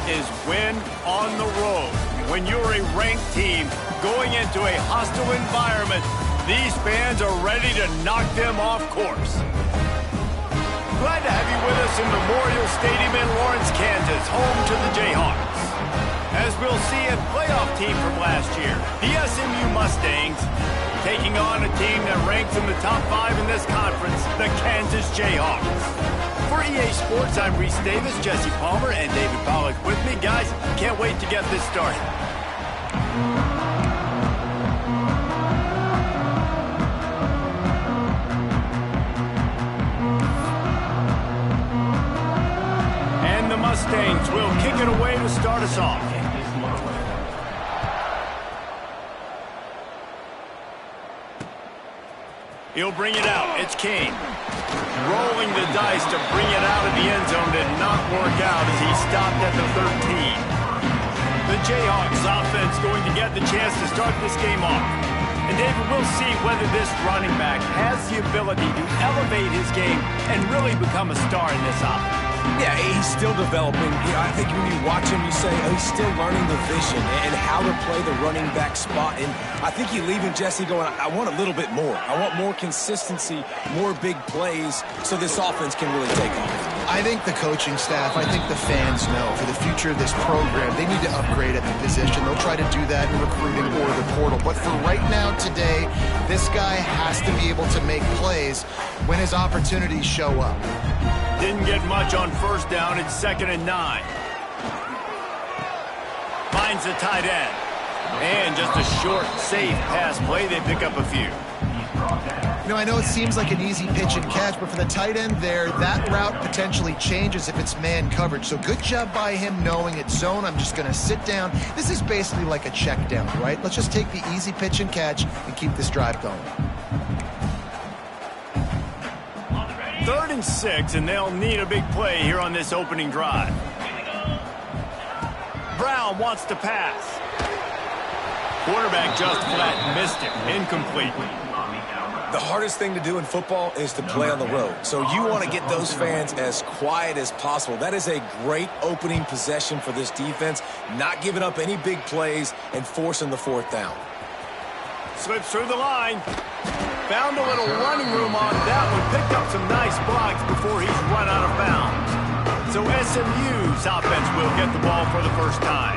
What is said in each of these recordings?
is win on the road. When you're a ranked team going into a hostile environment, these fans are ready to knock them off course. Glad to have you with us in Memorial Stadium in Lawrence, Kansas, home to the Jayhawks. As we'll see, a playoff team from last year, the SMU Mustangs, taking on a team that ranks in the top 5 in this conference, the Kansas Jayhawks. For EA Sports, I'm Reese Davis, Jesse Palmer, and David Pollack with me. Guys, can't wait to get this started. And the Mustangs will kick it away to start us off. He'll bring it out. It's King. Rolling the dice to bring it out of the end zone did not work out as he stopped at the 13. The Jayhawks offense going to get the chance to start this game off. And David, we'll see whether this running back has the ability to elevate his game and really become a star in this offense. Yeah, he's still developing. I think when you watch him, you say, oh, he's still learning the vision and how to play the running back spot. And I think you leave him, Jesse, going, I want a little bit more. I want more consistency, more big plays so this offense can really take off. I think the coaching staff, I think the fans know for the future of this program, they need to upgrade at the position. They'll try to do that in recruiting or the portal. But for right now, today, this guy has to be able to make plays when his opportunities show up. Didn't get much on first down. It's 2nd and 9. Finds the tight end. And just a short, safe pass play. They pick up a few. You know, I know it seems like an easy pitch and catch, but for the tight end there, that route potentially changes if it's man coverage. So good job by him knowing it's zone. I'm just going to sit down. This is basically like a check down, right? Let's just take the easy pitch and catch and keep this drive going. 3rd and 6, and they'll need a big play here on this opening drive. Brown wants to pass. Quarterback just flat missed it. Incomplete. The hardest thing to do in football is to play on the road. So you want to get those fans as quiet as possible. That is a great opening possession for this defense, not giving up any big plays and forcing the 4th down. Slips through the line. Found a little running room on that one. Picked up some nice blocks before he's run out of bounds. So SMU's offense will get the ball for the first time.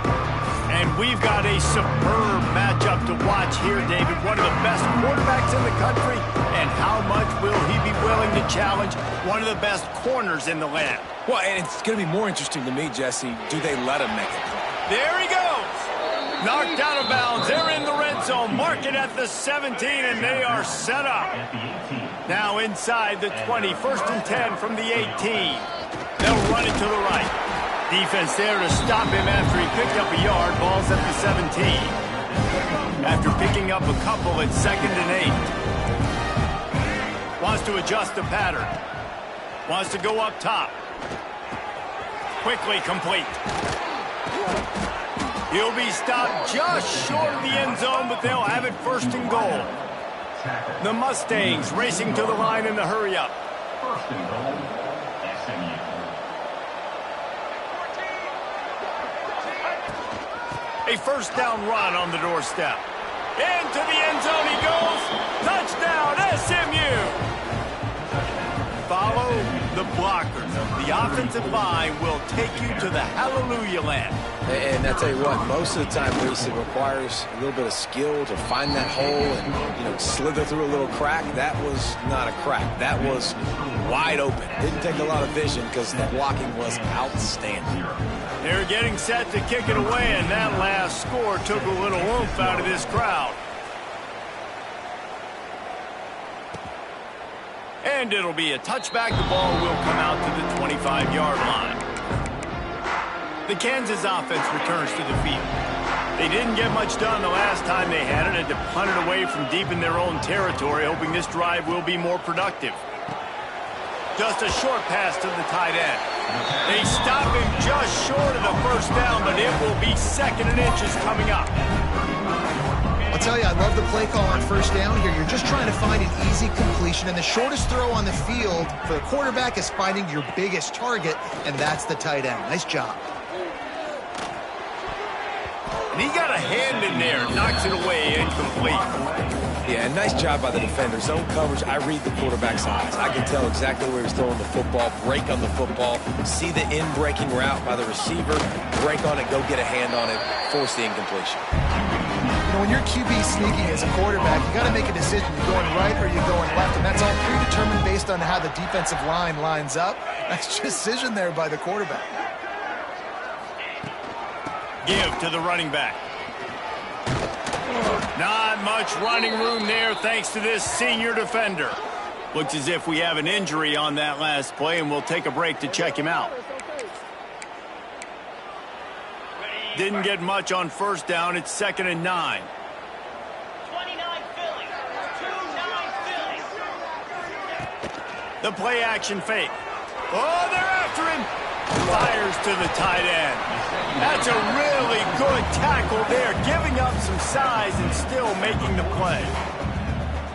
And we've got a superb matchup to watch here, David. One of the best quarterbacks in the country. And how much will he be willing to challenge one of the best corners in the land? Well, and it's going to be more interesting to me, Jesse. Do they let him make it? There he goes. Knocked out of bounds. They're in the red zone. Mark it at the 17, and they are set up. Now inside the 20. 1st and 10 from the 18. They'll run it to the right. Defense there to stop him after he picked up a yard. Ball's at the 17. After picking up a couple, it's 2nd and 8. Wants to adjust the pattern. Wants to go up top. Quickly complete. He'll be stopped just short of the end zone, but they'll have it 1st and goal. The Mustangs racing to the line in the hurry-up. 1st and goal, SMU. A 1st down run on the doorstep. Into the end zone he goes. Touchdown, SMU! Follow the blockers. The offensive line will take you to the hallelujah land. And I tell you what, most of the time, Reese, it requires a little bit of skill to find that hole and, slither through a little crack. That was not a crack. That was wide open. Didn't take a lot of vision because the blocking was outstanding. They're getting set to kick it away, and that last score took a little oomph out of this crowd. And it'll be a touchback. The ball will come out to the 25-yard line. The Kansas offense returns to the field. They didn't get much done the last time they had it, and to punt it away from deep in their own territory, hoping this drive will be more productive. Just a short pass to the tight end. They stop him just short of the 1st down, but it will be 2nd and inches coming up. I'll tell you, I love the play call on 1st down here. You're just trying to find an easy completion, and the shortest throw on the field for the quarterback is finding your biggest target, and that's the tight end. Nice job. And he got a hand in there, knocks it away, incomplete. Yeah, and nice job by the defender. Zone coverage, I read the quarterback's eyes. I can tell exactly where he's throwing the football, break on the football, see the in-breaking route by the receiver, break on it, go get a hand on it, force the incompletion. You know, when you're QB sneaking as a quarterback, you got to make a decision. You're going right or you're going left, and that's all predetermined based on how the defensive line lines up. Nice decision there by the quarterback. Give to the running back. Not much running room there thanks to this senior defender. Looks as if we have an injury on that last play, and we'll take a break to check him out. Didn't get much on first down. It's 2nd and 9. 29 Phillies. 2-9 Phillies. The play action fake. Oh, they're after him. Fires to the tight end. That's a really good tackle there, giving up some size and still making the play.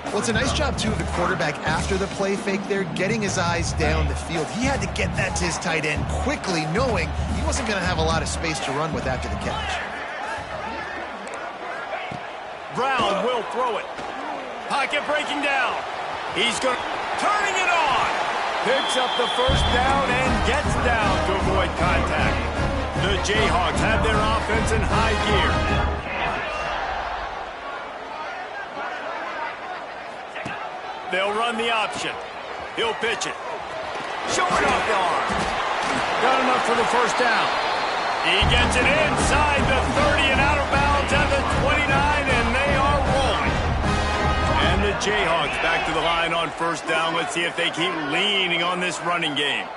Well, it's a nice job, too, of the quarterback after the play fake there, getting his eyes down the field. He had to get that to his tight end quickly, knowing he wasn't going to have a lot of space to run with after the catch. Brown will throw it. Pocket breaking down. He's going turning it on. Picks up the first down and gets down to avoid contact. The Jayhawks have their offense in high gear. They'll run the option. He'll pitch it. Short off the arm. Got enough for the first down. He gets it inside the 30 and out of bounds at the 29, and they are rolling. And the Jayhawks back to the line on first down. Let's see if they keep leaning on this running game.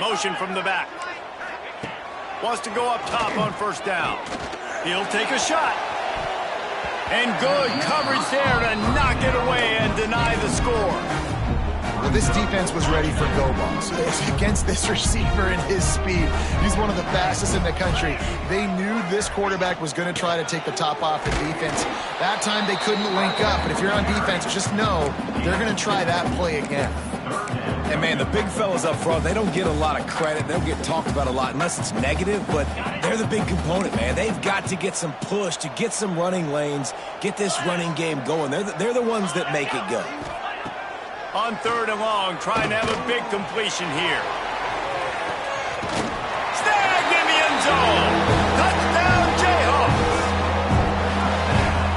Motion from the back. Wants to go up top on first down. He'll take a shot. And good coverage there to knock it away and deny the score. Well, this defense was ready for go balls against this receiver and his speed. He's one of the fastest in the country. They knew this quarterback was going to try to take the top off the defense. That time they couldn't link up, but if you're on defense, just know they're going to try that play again. And, man, the big fellas up front, they don't get a lot of credit. They don't get talked about a lot unless it's negative, but they're the big component, man. They've got to get some push to get some running lanes, get this running game going. They're the ones that make it go. On 3rd and long, trying to have a big completion here. Snagged in the end zone. Touchdown, Jayhawks.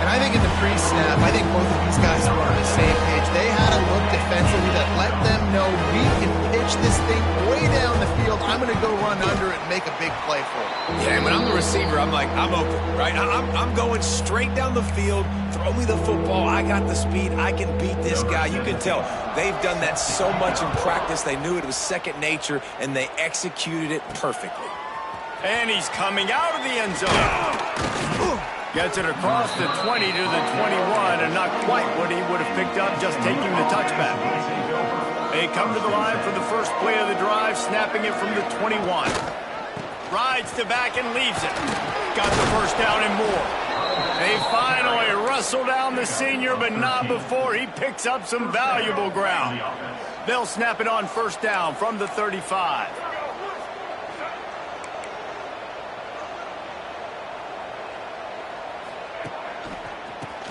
And I think in the pre-snap, I think both of these guys were on the same page. They had a look defensively that let them know we can pitch this thing way down the field. I'm going to go run under it and make a big play for it. Yeah, and when I'm the receiver, I'm like, I'm open, right? I'm going straight down the field. Throw me the football. I got the speed. I can beat this guy. You can tell they've done that so much in practice. They knew it was second nature, and they executed it perfectly. And he's coming out of the end zone. Gets it across the 20 to the 21, and not quite what he would have picked up just taking the touchback. They come to the line for the first play of the drive, snapping it from the 21. Rides to back and leaves it. Got the first down and more. They finally wrestle down the senior, but not before he picks up some valuable ground. They'll snap it on first down from the 35.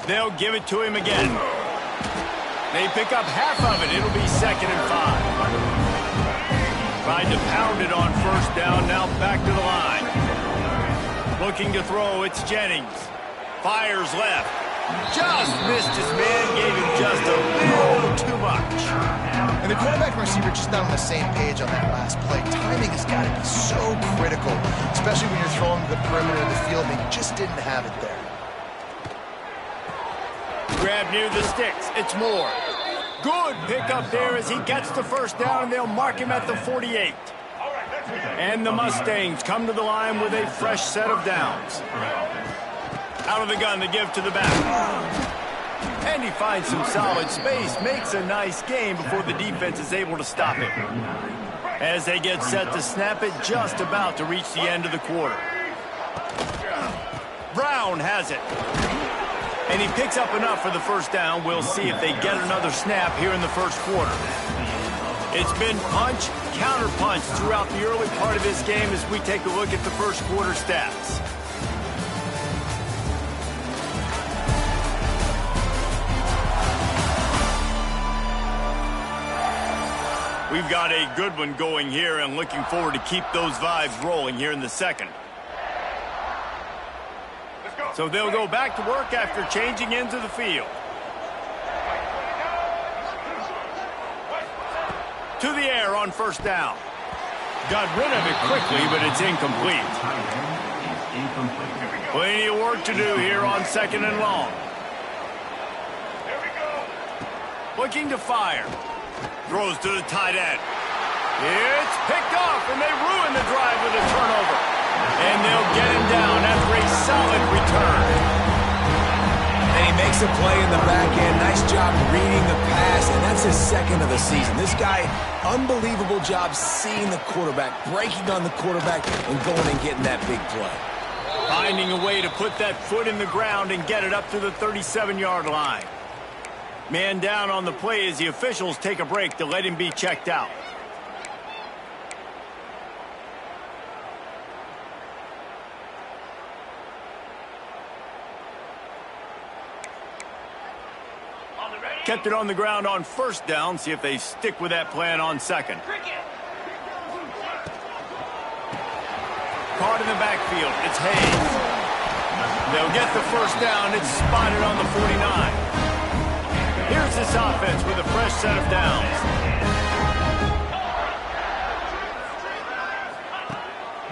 They'll give it to him again. They pick up half of it. It'll be 2nd and 5. Tried to pound it on first down. Now back to the line. Looking to throw. It's Jennings. Fires left. Just missed his man. Gave him just a little too much. And the quarterback and receiver just not on the same page on that last play. Timing has got to be so critical, especially when you're throwing to the perimeter of the field. They just didn't have it there. Grab near the sticks. It's Moore. Good pickup there as he gets the first down, and they'll mark him at the 48. And the Mustangs come to the line with a fresh set of downs. Out of the gun, the give to the back. And he finds some solid space, makes a nice game before the defense is able to stop it. As they get set to snap it, just about to reach the end of the quarter. Brown has it. And he picks up enough for the first down. We'll see if they get another snap here in the first quarter. It's been punch, counter punch throughout the early part of this game as we take a look at the first quarter stats. We've got a good one going here and looking forward to keep those vibes rolling here in the second. So they'll go back to work after changing into the field. To the air on first down. Got rid of it quickly, but it's incomplete. Plenty of work to do here on second and long. Looking to fire. Throws to the tight end. It's picked off, and they ruin the drive with a turnover. And they'll get him down after a solid return. And he makes a play in the back end. Nice job reading the pass, and that's his second of the season. This guy, unbelievable job seeing the quarterback, breaking on the quarterback, and going and getting that big play. Finding a way to put that foot in the ground and get it up to the 37-yard line. Man down on the play as the officials take a break to let him be checked out. Kept it on the ground on first down. See if they stick with that plan on second. Caught in the backfield. It's Hayes. They'll get the first down. It's spotted on the 49. Here's this offense with a fresh set of downs.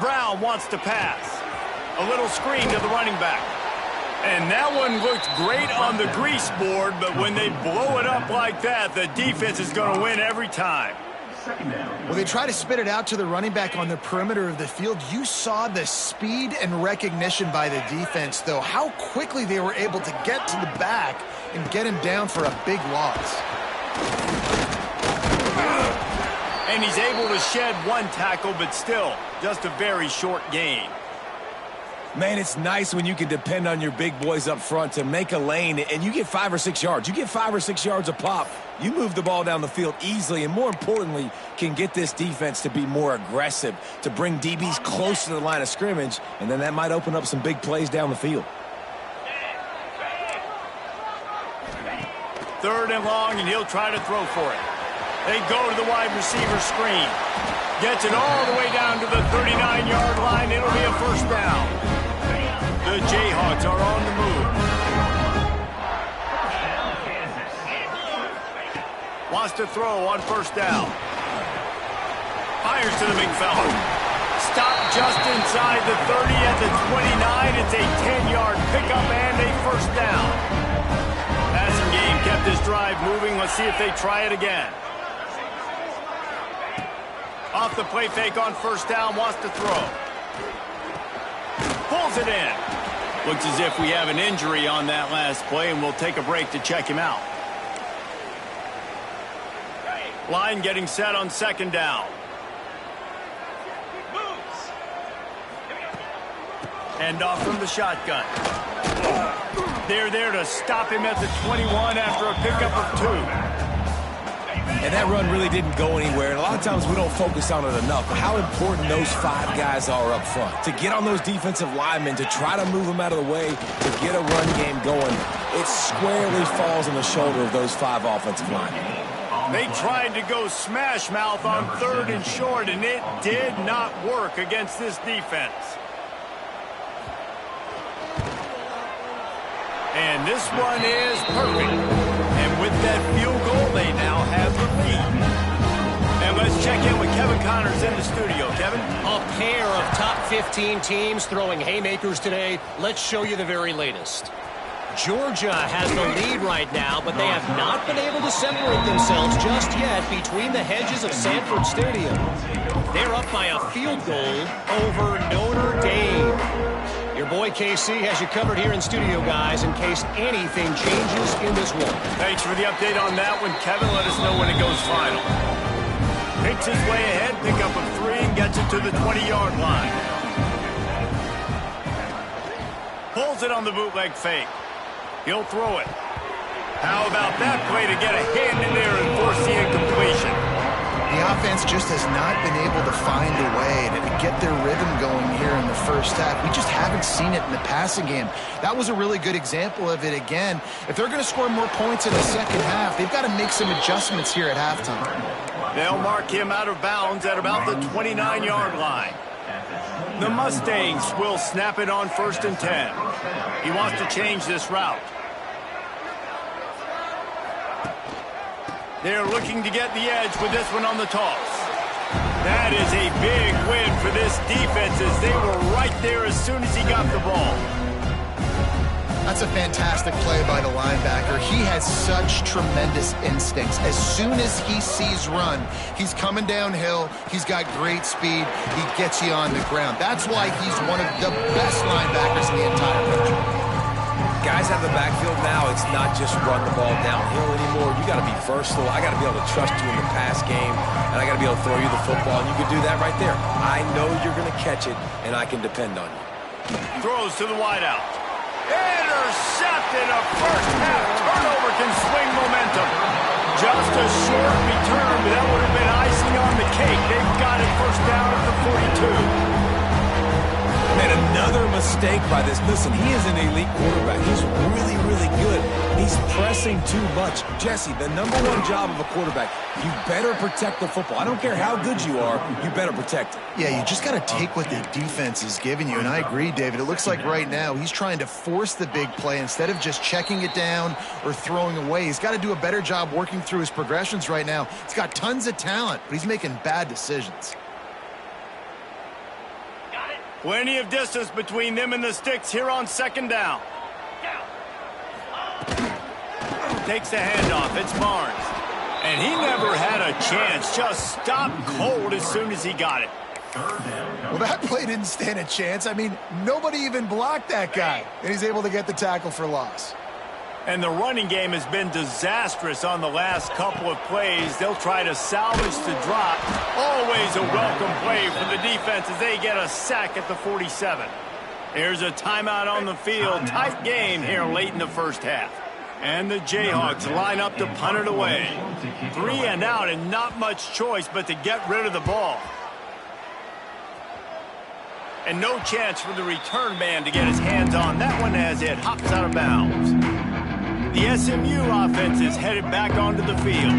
Brown wants to pass. A little screen to the running back. And that one looked great on the grease board, but when they blow it up like that, the defense is going to win every time. Well, they try to spit it out to the running back on the perimeter of the field. You saw the speed and recognition by the defense, though, how quickly they were able to get to the back and get him down for a big loss. And he's able to shed one tackle, but still, just a very short gain. Man, it's nice when you can depend on your big boys up front to make a lane, and you get 5 or 6 yards. You get 5 or 6 yards a pop. You move the ball down the field easily, and more importantly, can get this defense to be more aggressive, to bring DBs close to the line of scrimmage, and then that might open up some big plays down the field. Third and long, and he'll try to throw for it. They go to the wide receiver screen. Gets it all the way down to the 39-yard line. It'll be a first down. The Jayhawks are on the move. Wants to throw on first down. Fires to the big fella. Stopped just inside the 30 at the 29. It's a 10-yard pickup and a first down. Passing game kept this drive moving. Let's see if they try it again. Off the play fake on first down, wants to throw. Pulls it in. Looks as if we have an injury on that last play, and we'll take a break to check him out. Line getting set on second down. Hand off from the shotgun. They're there to stop him at the 21 after a pickup of 2. And that run really didn't go anywhere. And a lot of times we don't focus on it enough. But how important those 5 guys are up front. To get on those defensive linemen, to try to move them out of the way, to get a run game going, it squarely falls on the shoulder of those 5 offensive linemen. They tried to go smash mouth on third and short, and it did not work against this defense. And this one is perfect. And with that field goal, they now have the lead. And let's check in with Kevin Connors in the studio. Kevin? A pair of top 15 teams throwing haymakers today. Let's show you the very latest. Georgia has the lead right now, but they have not been able to separate themselves just yet between the hedges of Sanford Stadium. They're up by a field goal over Notre Dame. Your boy KC has you covered here in studio, guys, in case anything changes in this one. Thanks for the update on that one, Kevin. Let us know when it goes final. Picks his way ahead, pickup of 3, and gets it to the 20-yard line. Pulls it on the bootleg fake. He'll throw it. How about that play to get a hand in there and force the incompletion? The offense just has not been able to find a way to get their rhythm going here in the first half. We just haven't seen it in the passing game. That was a really good example of it again. If they're going to score more points in the second half, they've got to make some adjustments here at halftime. They'll mark him out of bounds at about the 29-yard line. The Mustangs will snap it on 1st and 10. He wants to change this route. They're looking to get the edge with this one on the toss. That is a big win for this defense as they were right there as soon as he got the ball. That's a fantastic play by the linebacker. He has such tremendous instincts. As soon as he sees run, he's coming downhill. He's got great speed. He gets you on the ground. That's why he's one of the best linebackers in the entire country. Guys out of the backfield now, it's not just run the ball downhill anymore. You got to be versatile. I got to be able to trust you in the pass game, and I got to be able to throw you the football, and you can do that right there. I know you're going to catch it, and I can depend on you. Throws to the wideout. Intercepted. A first-half turnover can swing momentum. Just a short return, but that would have been icing on the cake. They've got it first down at the 42. Man, another mistake by this. Listen, he is an elite quarterback. He's really, really good. He's pressing too much. Jesse, the number one job of a quarterback, you better protect the football. I don't care how good you are, you better protect it. Yeah, you just got to take what the defense is giving you, and I agree, David. It looks like right now he's trying to force the big play instead of just checking it down or throwing away. He's got to do a better job working through his progressions right now. He's got tons of talent, but he's making bad decisions. Plenty of distance between them and the sticks here on 2nd down. Takes the handoff. It's Barnes. And he never had a chance. Just stopped cold as soon as he got it. Well, that play didn't stand a chance. I mean, nobody even blocked that guy. And he's able to get the tackle for loss. And the running game has been disastrous on the last couple of plays. They'll try to salvage the drop. Always a welcome play for the defense as they get a sack at the 47. There's a timeout on the field. Tight game here late in the first half. And the Jayhawks line up to punt it away. 3 and out and not much choice but to get rid of the ball. And no chance for the return man to get his hands on that one as it hops out of bounds. The SMU offense is headed back onto the field.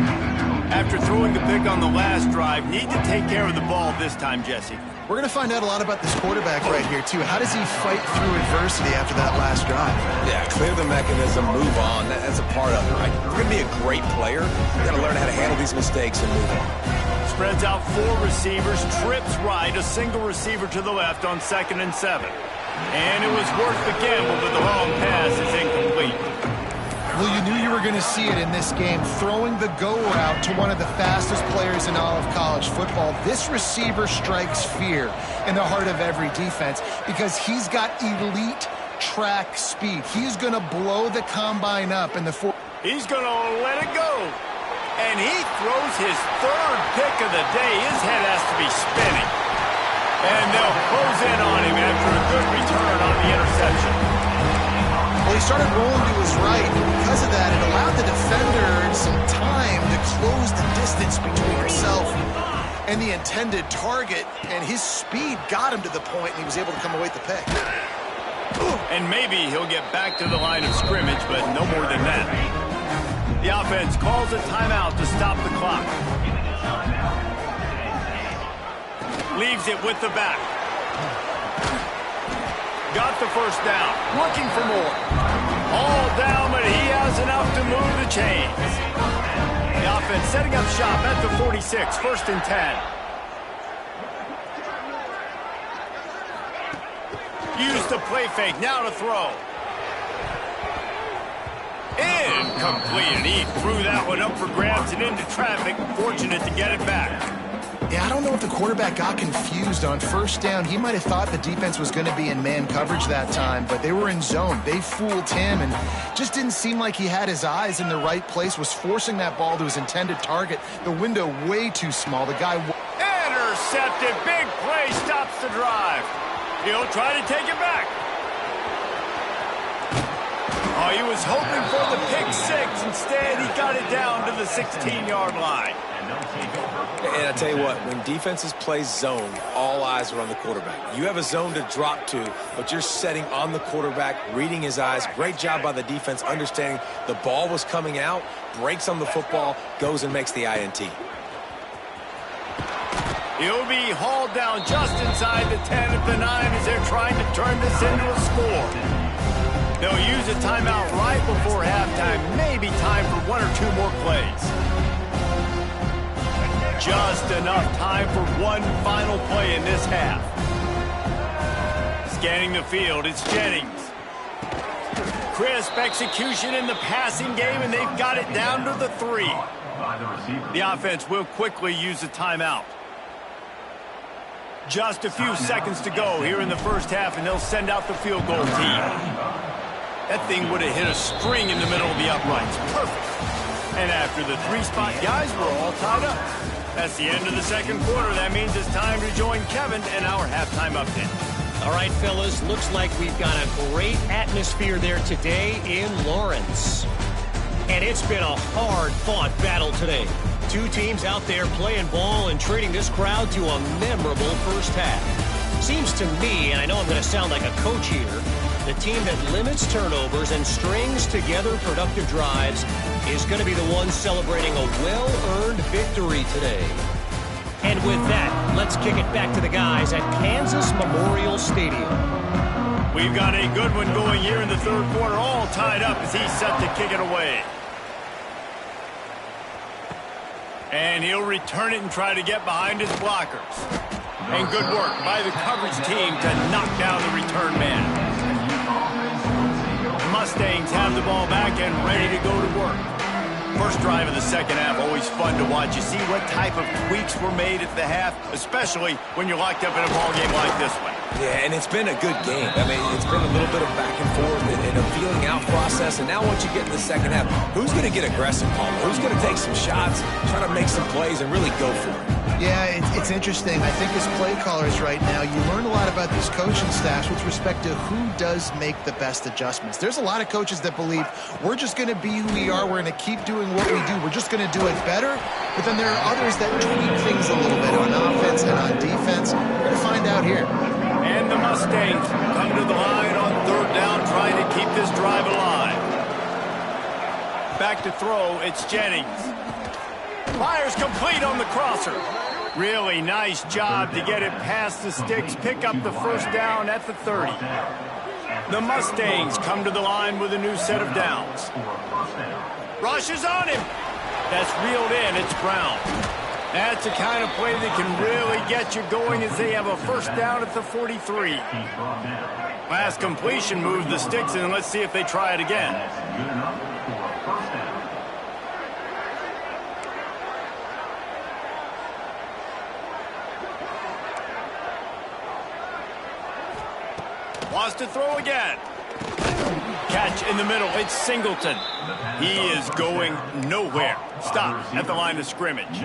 After throwing the pick on the last drive, need to take care of the ball this time, Jesse. We're going to find out a lot about this quarterback right here, too. How does he fight through adversity after that last drive? Yeah, clear the mechanism, move on. That's a part of it, right? You're going to be a great player. You got to learn how to handle these mistakes and move on. Spreads out 4 receivers, trips right, a single receiver to the left on 2nd and 7. And it was worth the gamble, but the long pass is incomplete. Well, you knew you were going to see it in this game, throwing the go route to one of the fastest players in all of college football. This receiver strikes fear in the heart of every defense because he's got elite track speed. He's going to blow the combine up in the 4. He's going to let it go. And he throws his 3rd pick of the day. His head has to be spinning. And they'll close in on him after a good return on the interception. Well, he started rolling to his right, and because of that, it allowed the defender some time to close the distance between himself and the intended target, and his speed got him to the point, and he was able to come away with the pick. And maybe he'll get back to the line of scrimmage, but no more than that. The offense calls a timeout to stop the clock. Leaves it with the back. Got the first down. Looking for more. All down, but he has enough to move the chains. The offense setting up shop at the 46, 1st and 10. Use the play fake, now to throw. Incomplete. He threw that one up for grabs and into traffic. Fortunate to get it back. Yeah, I don't know if the quarterback got confused on 1st down. He might have thought the defense was going to be in man coverage that time, but they were in zone. They fooled him and just didn't seem like he had his eyes in the right place, was forcing that ball to his intended target. The window way too small. The guy... Intercepted. Big play stops the drive. He'll try to take it back. Oh, he was hoping for the pick 6. Instead, he got it down to the 16-yard line. And I tell you what, when defenses play zone, all eyes are on the quarterback. You have a zone to drop to, but you're setting on the quarterback, reading his eyes. Great job by the defense, understanding the ball was coming out, breaks on the football, goes and makes the INT. He'll be hauled down just inside the 10 at the 9 as they're trying to turn this into a score. They'll use a timeout right before halftime. Maybe time for 1 or 2 more plays. Just enough time for one final play in this half. Scanning the field, it's Jennings. Crisp execution in the passing game, and they've got it down to the 3. The offense will quickly use a timeout. Just a few seconds to go here in the first half, and they'll send out the field goal team. That thing would have hit a string in the middle of the uprights. Perfect. And after the 3-spot guys, we're all tied up. That's the end of the second quarter. That means it's time to join Kevin in our halftime update. All right, fellas, looks like we've got a great atmosphere there today in Lawrence. And it's been a hard-fought battle today. 2 teams out there playing ball and treating this crowd to a memorable first half. Seems to me, and I know I'm going to sound like a coach here, the team that limits turnovers and strings together productive drives is going to be the one celebrating a well-earned victory today. And with that, let's kick it back to the guys at Kansas Memorial Stadium. We've got a good one going here in the third quarter, all tied up as he's set to kick it away. And he'll return it and try to get behind his blockers. And good work by the coverage team to knock down the return man. Mustangs have the ball back and ready to go to work. First drive of the second half, always fun to watch. You see what type of tweaks were made at the half, especially when you're locked up in a ball game like this one. Yeah, and it's been a good game. I mean, it's been a little bit of back and forth and a feeling out process. And now once you get in the second half, who's going to get aggressive, Palmer? Who's going to take some shots, try to make some plays, and really go for it? Yeah, it's interesting. I think as play callers right now, you learn a lot about these coaching staffs with respect to who does make the best adjustments. There's a lot of coaches that believe we're just going to be who we are. We're going to keep doing what we do. We're just going to do it better. But then there are others that tweak things a little bit on offense and on defense. We're going to find out here. And the Mustangs come to the line on third down, trying to keep this drive alive. Back to throw, it's Jennings. Fires complete on the crosser. Really nice job to get it past the sticks, pick up the first down at the 30. The Mustangs come to the line with a new set of downs. Rush is on him. That's reeled in, it's Brown. That's the kind of play that can really get you going as they have a first down at the 43. Last completion moved the sticks, and let's see if they try it again. Wants to throw again. Catch in the middle. It's Singleton. He is going nowhere. Stop at the line of scrimmage.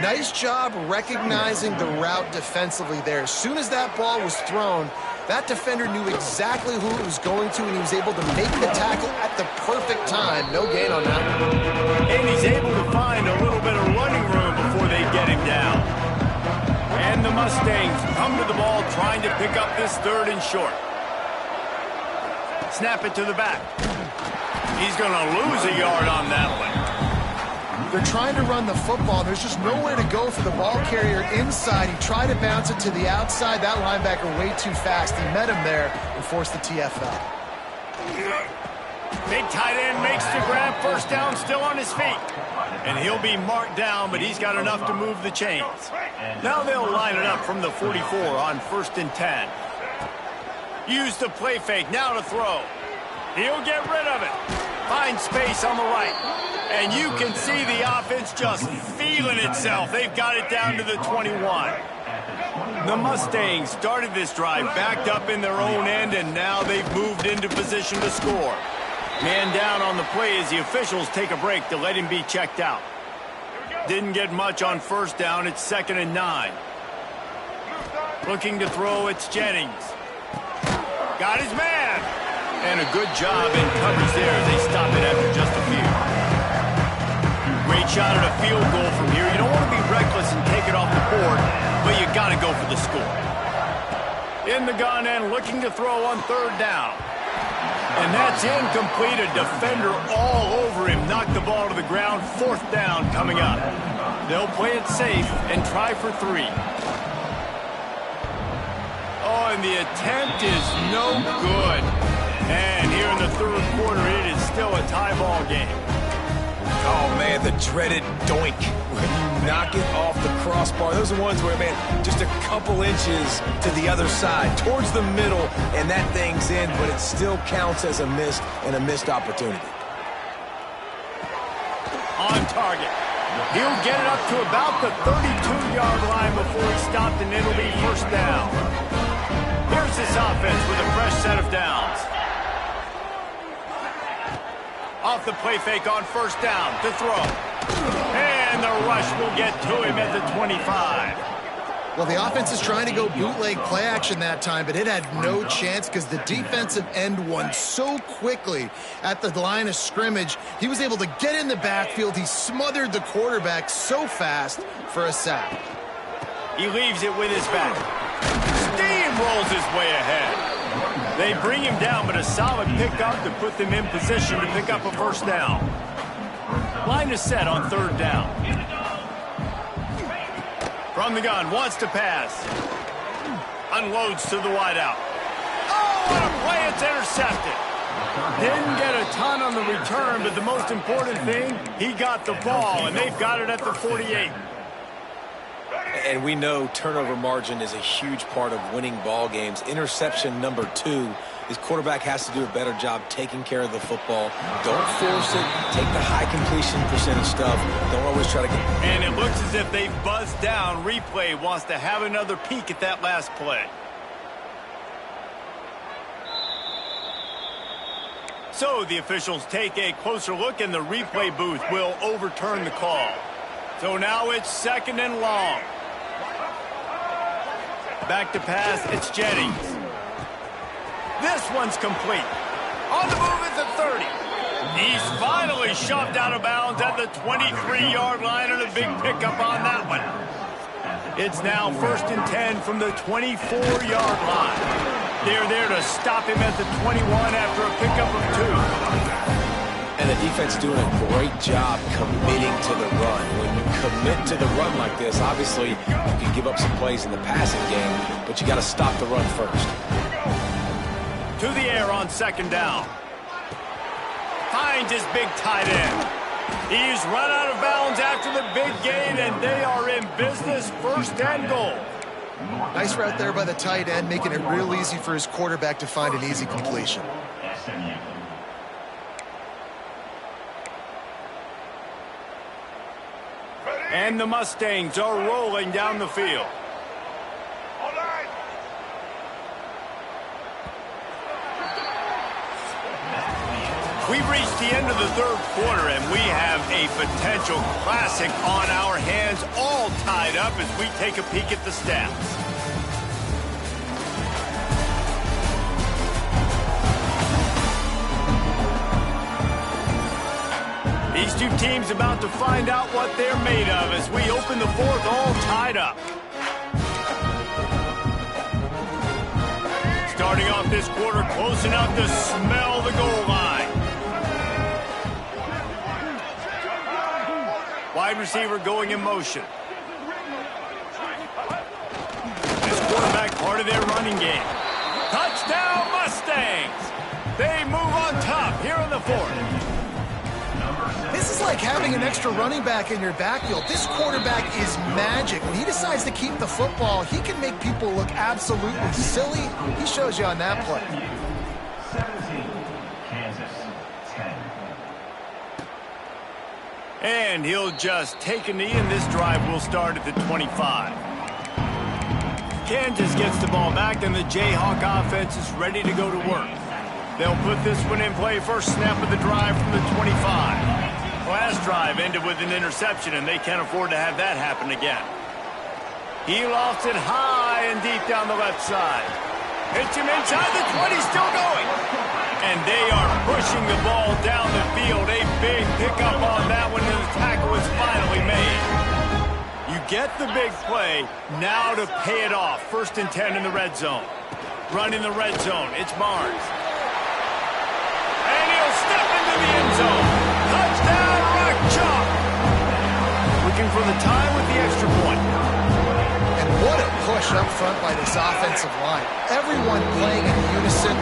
Nice job recognizing the route defensively there. As soon as that ball was thrown, that defender knew exactly who it was going to, and he was able to make the tackle at the perfect time. No gain on that one. And he's able to find a little bit of running room before they get him down. And the Mustangs come to the ball trying to pick up this third and short. Snap it to the back. He's going to lose a yard on that one. They're trying to run the football. There's just nowhere to go for the ball carrier inside. He tried to bounce it to the outside. That linebacker way too fast. He met him there and forced the TFL. Big tight end makes the grab. First down, still on his feet. And he'll be marked down, but he's got enough to move the chains. Now they'll line it up from the 44 on 1st and 10. Use the play fake, now to throw. He'll get rid of it. Find space on the right. And you can see the offense just feeling itself. They've got it down to the 21. The Mustangs started this drive backed up in their own end, and now they've moved into position to score. Man down on the play as the officials take a break to let him be checked out. Didn't get much on first down. It's 2nd and 9. Looking to throw, it's Jennings. Got his man. And a good job in coverage there as they stop it after just a few. Great shot at a field goal from here. You don't want to be reckless and take it off the board, but you got to go for the score. In the gun and looking to throw on 3rd down. And that's incomplete. A defender all over him. Knocked the ball to the ground. 4th down coming up. They'll play it safe and try for 3. Oh, and the attempt is no good. And here in the third quarter, it is still a tie ball game. Oh, man, the dreaded doink when you knock it off the crossbar. Those are ones where, man, just a couple inches to the other side, towards the middle, and that thing's in, but it still counts as a missed opportunity. On target. He'll get it up to about the 32-yard line before he stopped, and it'll be first down. Here's this offense with a fresh set of downs. Off the play fake on first down to throw. And the rush will get to him at the 25. Well, the offense is trying to go bootleg play action that time, but it had no chance because the defensive end won so quickly at the line of scrimmage. He was able to get in the backfield. He smothered the quarterback so fast for a sack. He leaves it with his back. Steamrolls his way ahead. They bring him down, but a solid pickup to put them in position to pick up a first down. Line is set on third down. From the gun, wants to pass. Unloads to the wideout. Oh, what a play, it's intercepted. Didn't get a ton on the return, but the most important thing, he got the ball, and they've got it at the 48. And we know turnover margin is a huge part of winning ball games. Interception number 2. His quarterback has to do a better job taking care of the football. Don't force it. Take the high completion percentage stuff. Don't always try to get... And it looks as if they've buzzed down. Replay wants to have another peek at that last play. So the officials take a closer look, and the replay booth will overturn the call. So now it's second and long. Back to pass, it's Jennings. This one's complete. On the move at the 30. He's finally shoved out of bounds at the 23-yard line, and a big pickup on that one. It's now first and 10 from the 24-yard line. They're there to stop him at the 21 after a pickup of 2. And the defense doing a great job committing to the run. When you commit to the run like this, obviously you can give up some plays in the passing game, but you got to stop the run first. To the air on second down. Finds his big tight end. He's run out of bounds after the big gain, and they are in business, first and goal. Nice route there by the tight end, making it real easy for his quarterback to find an easy completion. And the Mustangs are rolling down the field. We've reached the end of the third quarter, and we have a potential classic on our hands, all tied up as we take a peek at the stats. These two teams about to find out what they're made of as we open the fourth, all tied up. Starting off this quarter close enough to smell the goal line. Wide receiver going in motion. This quarterback part of their running game. Touchdown Mustangs! They move on top here in the fourth. This is like having an extra running back in your backfield. This quarterback is magic. When he decides to keep the football, he can make people look absolutely silly. He shows you on that play. 17, Kansas, 10. And he'll just take a knee, and this drive will start at the 25. Kansas gets the ball back, and the Jayhawk offense is ready to go to work. They'll put this one in play, first snap of the drive from the 25. Last drive ended with an interception, and they can't afford to have that happen again. He lofts it high and deep down the left side. Hits him inside the 20, still going. And they are pushing the ball down the field. A big pickup on that one, and the tackle is finally made. You get the big play, now to pay it off. First and 10 in the red zone. Run in the red zone, it's Barnes. And he'll step into the end zone. Touchdown, Rock Chalk! We looking for the time with the extra point. And what a push up front by this offensive line. Everyone playing in unison,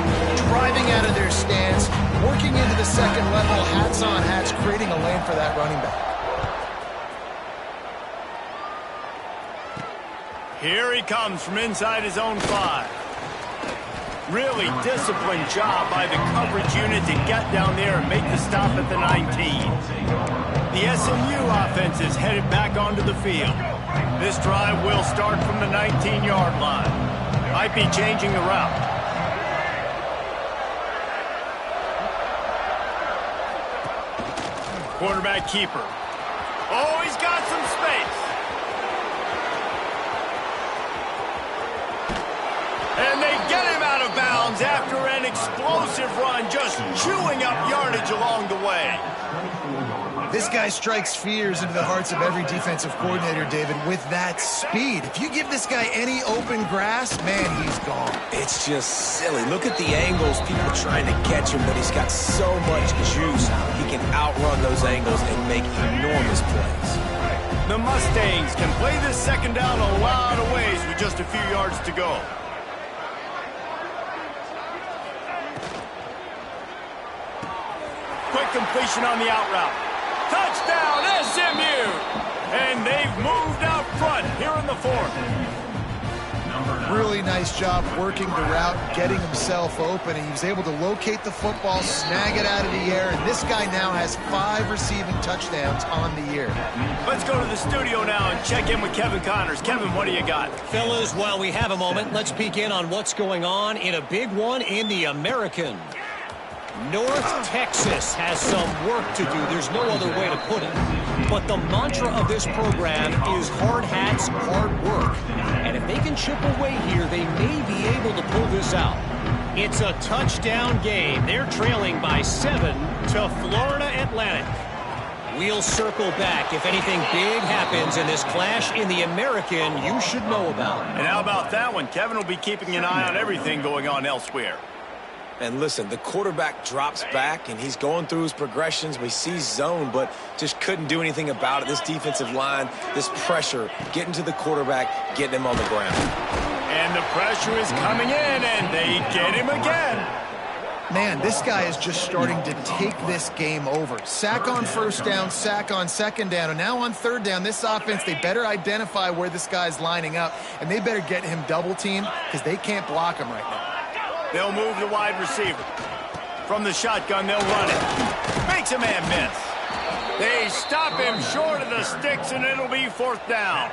driving out of their stance, working into the second level, hats on hats, creating a lane for that running back. Here he comes from inside his own 5. Really disciplined job by the coverage unit to get down there and make the stop at the 19. The SMU offense is headed back onto the field. This drive will start from the 19-yard line. Might be changing the route. Quarterback keeper. Oh, he's got some space. And they get him out of bounds after an explosive run, just chewing up yardage along the way. This guy strikes fears into the hearts of every defensive coordinator, David, with that speed. If you give this guy any open grass, man, he's gone. It's just silly. Look at the angles, people trying to catch him, but he's got so much juice. He can outrun those angles and make enormous plays. The Mustangs can play this second down a lot of ways with just a few yards to go. Quick completion on the out route. Touchdown, SMU! And they've moved out front here in the 4th. Really nice job working the route, getting himself open, and he was able to locate the football, snag it out of the air, and this guy now has 5 receiving touchdowns on the year. Let's go to the studio now and check in with Kevin Connors. Kevin, what do you got? Fellas, while we have a moment, let's peek in on what's going on in a big one in the American. North Texas has some work to do. There's no other way to put it. But the mantra of this program is hard hats, hard work. And if they can chip away here, they may be able to pull this out. It's a touchdown game. They're trailing by 7 to Florida Atlantic. We'll circle back if anything big happens in this clash in the American you should know about. And how about that one? Kevin will be keeping an eye on everything going on elsewhere. And listen, the quarterback drops back, and he's going through his progressions. We see zone, but just couldn't do anything about it. This defensive line, this pressure, getting to the quarterback, getting him on the ground. And the pressure is coming in, and they get him again. Man, this guy is just starting to take this game over. Sack on first down, sack on second down, and now on third down, this offense, they better identify where this guy's lining up, and they better get him double-teamed because they can't block him right now. They'll move the wide receiver. From the shotgun, they'll run it. Makes a man miss. They stop him short of the sticks, and it'll be 4th down.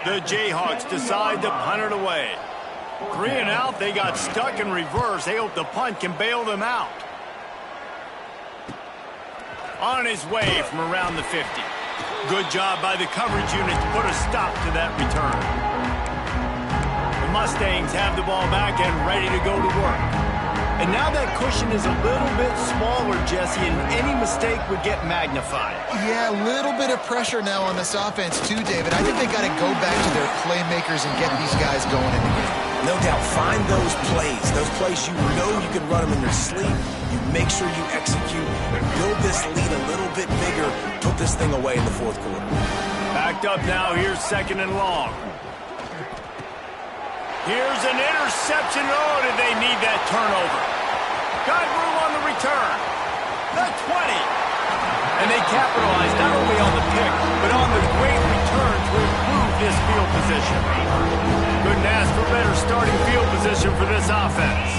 The Jayhawks decide to punt it away. 3 and out, they got stuck in reverse. They hope the punt can bail them out. On his way from around the 50. Good job by the coverage unit to put a stop to that return. Mustangs have the ball back and ready to go to work. And now that cushion is a little bit smaller, Jesse, and any mistake would get magnified. Yeah, a little bit of pressure now on this offense too, David. I think they got to go back to their playmakers and get these guys going in the game. No doubt, find those plays you know you can run them in your sleep. You make sure you execute, build this lead a little bit bigger, put this thing away in the 4th quarter. Backed up now, here's 2nd and long. Here's an interception. Oh, did they need that turnover? Got room on the return. The 20. And they capitalized not only on the pick, but on the great return to improve this field position. Couldn't ask for better starting field position for this offense.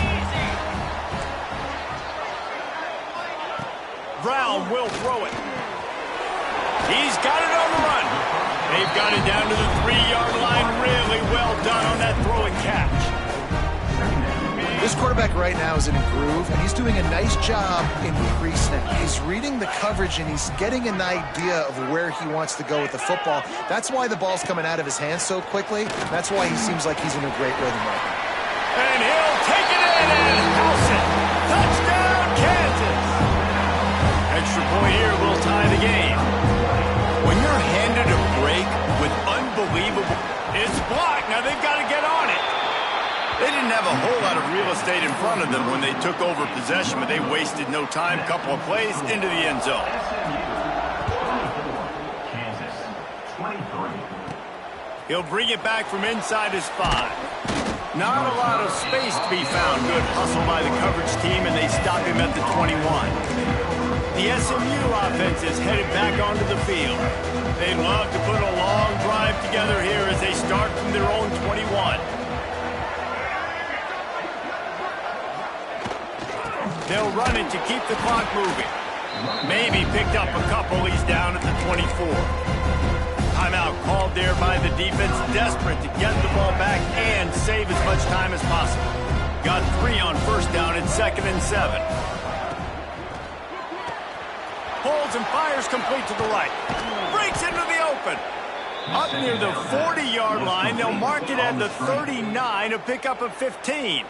Brown will throw it. He's got it on the run. They've got it down to the 3-yard line. Really well done on that throw and catch. This quarterback right now is in a groove, and he's doing a nice job in pre-snap. He's reading the coverage, and he's getting an idea of where he wants to go with the football. That's why the ball's coming out of his hands so quickly. That's why he seems like he's in a great rhythm right now. And he'll take it in and house it. Touchdown, Kansas. Extra point here will tie the game. When you're handed a break with unbelievable... It's blocked. Now they've got to get on it. They didn't have a whole lot of real estate in front of them when they took over possession, but they wasted no time. Couple of plays into the end zone. Kansas He'll bring it back from inside his 5. Not a lot of space to be found. Good hustle by the coverage team, and they stop him at the 21. The SMU offense is headed back onto the field. They'd love to put a long drive together here as they start from their own 21. They'll run it to keep the clock moving. Maybe picked up a couple. He's down at the 24. Timeout called there by the defense, desperate to get the ball back and save as much time as possible. Got 3 on first down and 2nd and 7. Holds and fires complete to the right. Breaks into the open. Up near the 40-yard line, they'll mark it at the 39 to pick up a 15.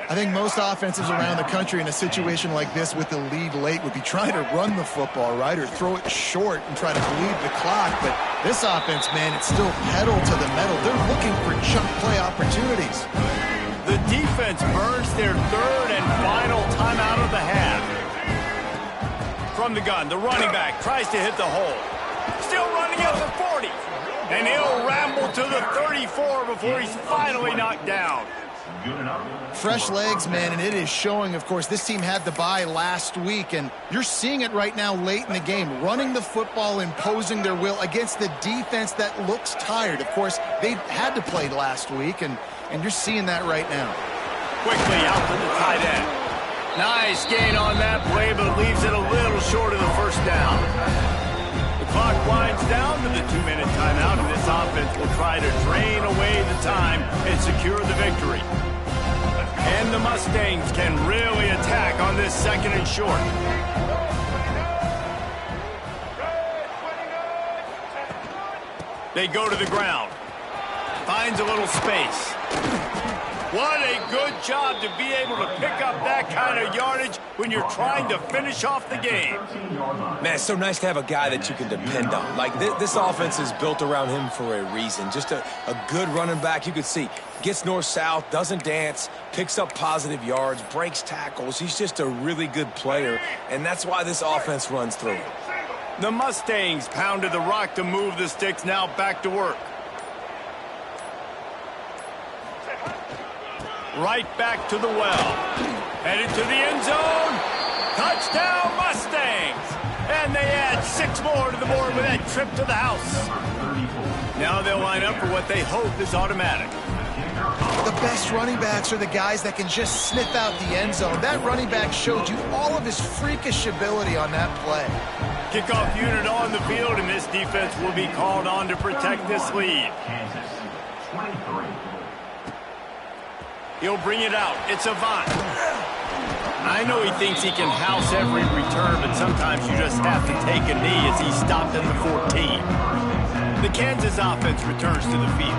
I think most offenses around the country in a situation like this with the lead late would be trying to run the football, right, or throw it short and try to bleed the clock. But this offense, man, it's still pedal to the metal. They're looking for chunk play opportunities. The defense burns their 3rd and final timeout of the half. From the gun, the running back tries to hit the hole. Still running at the 40. And he'll ramble to the 34 before he's finally knocked down. Fresh legs, man, and it is showing. Of course, this team had the bye last week, and you're seeing it right now late in the game, running the football, imposing their will against the defense that looks tired. Of course, they had to play last week, and you're seeing that right now. Quickly out to the tight end. Nice gain on that play, but leaves it a little short of the first down. The clock winds down to the 2-minute timeout, and this offense will try to drain away the time and secure the victory. And the Mustangs can really attack on this 2nd and short. They go to the ground. Finds a little space. What a good job to be able to pick up that kind of yardage when you're trying to finish off the game. Man, it's so nice to have a guy that you can depend on. Like, this offense is built around him for a reason. Just a good running back. You could see, gets north-south, doesn't dance, picks up positive yards, breaks tackles. He's just a really good player, and that's why this offense runs through him. The Mustangs pounded the rock to move the sticks, now back to work. Right back to the well. Headed to the end zone. Touchdown, Mustangs! And they add 6 more to the board with that trip to the house. Now they'll line up for what they hope is automatic. The best running backs are the guys that can just sniff out the end zone. That running back showed you all of his freakish ability on that play. Kickoff unit on the field, and this defense will be called on to protect this lead. Kansas, 23. He'll bring it out. It's Avant. I know he thinks he can house every return, but sometimes you just have to take a knee as he's stopped at the 14. The Kansas offense returns to the field.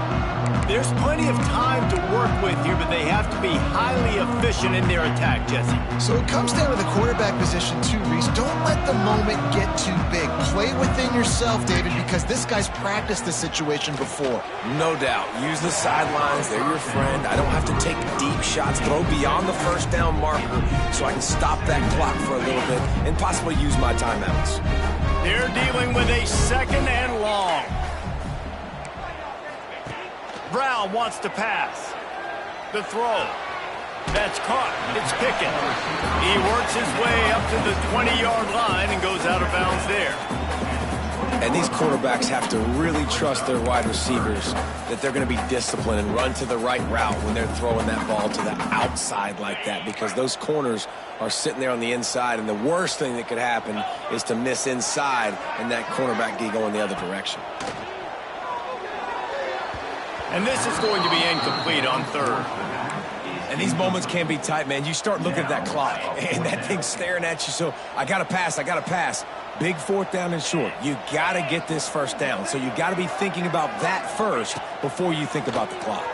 There's plenty of time to work with here, but they have to be highly efficient in their attack, Jesse. So it comes down to the quarterback position too, Reese. Don't let the moment get too big. Play within yourself, David, because this guy's practiced the situation before. No doubt. Use the sidelines. They're your friend. I don't have to take deep shots, throw beyond the first down marker so I can stop that clock for a little bit and possibly use my timeouts. They're dealing with a 2nd and long. Brown wants to pass. The throw. That's caught. It's Pickett. He works his way up to the 20-yard line and goes out of bounds there. And these quarterbacks have to really trust their wide receivers that they're going to be disciplined and run to the right route when they're throwing that ball to the outside like that, because those corners are sitting there on the inside, and the worst thing that could happen is to miss inside and that cornerback be going the other direction. And this is going to be incomplete on 3rd. And these moments can be tight, man. You start looking at that clock, and that thing's staring at you. So I got to pass. Big 4th down and short. You got to get this first down. So you got to be thinking about that first before you think about the clock.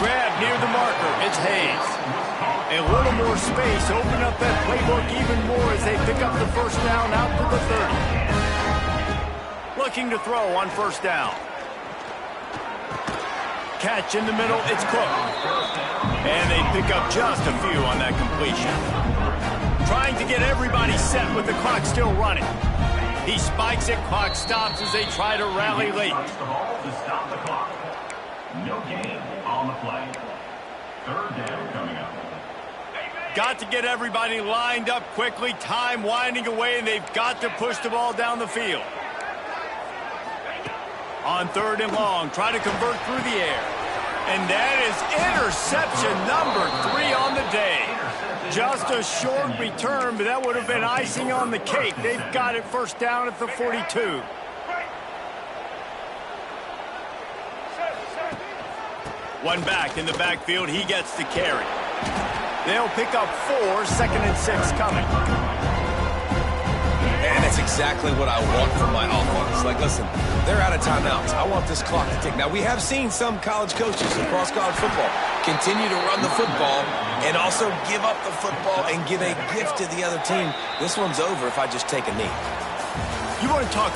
Grab near the marker. It's Hayes. A little more space. Open up that playbook even more as they pick up the first down out to the 30. Looking to throw on first down. Catch in the middle, it's Cook. And they pick up just a few on that completion. Trying to get everybody set with the clock still running. He spikes it, clock stops as they try to rally late. Strikes the ball to stop the clock. No gain on the play. Third down coming up. Got to get everybody lined up quickly. Time winding away, and they've got to push the ball down the field. On 3rd and long, try to convert through the air. And that is interception number 3 on the day. Just a short return, but that would have been icing on the cake. They've got it first down at the 42. One back in the backfield. He gets the carry. They'll pick up 4, 2nd and 6 coming. And that's exactly what I want from my offense. Like, listen, they're out of timeouts. I want this clock to tick. Now, we have seen some college coaches across college football continue to run the football and also give up the football and give a gift to the other team. This one's over if I just take a knee. You want to talk